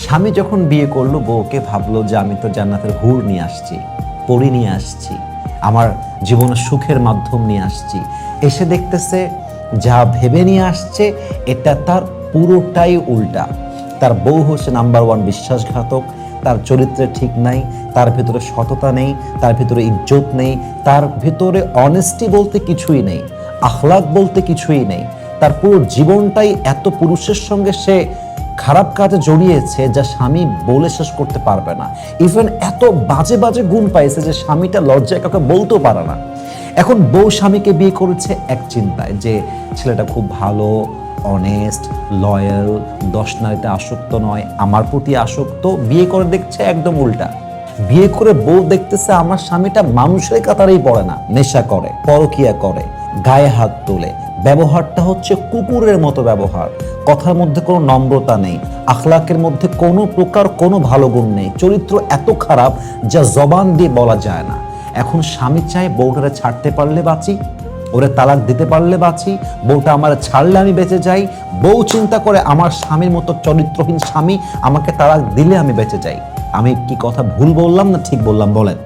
স্বামী যখন বিয়ে করলো বউকে ভাবলো যে আমি তো জান্নাতের হুর নিয়ে আসছি, পরি নিয়ে আসছি, আমার জীবনের সুখের মাধ্যম নিয়ে আসছি। এসে দেখতেছে যা ভেবে নিয়ে আসছে এটা তার পুরোটাই উল্টা। তার বউ হচ্ছে নাম্বার ওয়ান বিশ্বাসঘাতক, তার চরিত্রে ঠিক নাই, তার ভিতরে সততা নেই, তার ভিতরে ইজ্জত নেই, তার ভিতরে অনেস্টি বলতে কিছুই নেই, আখলাক বলতে কিছুই নেই। তার পুরো জীবনটাই এত পুরুষের সঙ্গে সে খারাপ কাজে জড়িয়েছে যা স্বামী বলে শেষ করতে পারবে না। ইভেন এত বাজে বাজে গুণ পাইছে যে স্বামীটা লজ্জায় কাউকে বলতেও পারে না। এখন বউ স্বামীকে বিয়ে করেছে এক চিন্তায় যে ছেলেটা খুব ভালো, অনেস্ট, লয়াল, দশ নারীতে আসক্ত নয়, আমার প্রতি আসক্ত। বিয়ে করে দেখছে একদম উল্টা। বিয়ে করে বউ দেখতেছে আমার স্বামীটা মানুষের কাতারেই পড়ে না, নেশা করে, পরকিয়া করে, গায়ে হাত তোলে, ব্যবহারটা হচ্ছে কুকুরের মতো ব্যবহার, কথার মধ্যে কোনো নম্রতা নেই, আখলাকের মধ্যে কোনো প্রকার কোনো ভালো গুণ নেই, চরিত্র এত খারাপ যা জবান দিয়ে বলা যায় না। এখন স্বামী চায় বউটারে ছাড়তে পারলে বাঁচি, ওরে তালাক দিতে পারলে বাঁচি, বউটা আমার ছাড়লে আমি বেঁচে যাই। বউ চিন্তা করে আমার স্বামীর মতো চরিত্রহীন স্বামী আমাকে তালাক দিলে আমি বেঁচে যাই। আমি কি কথা ভুল বললাম না ঠিক বললাম বলেন?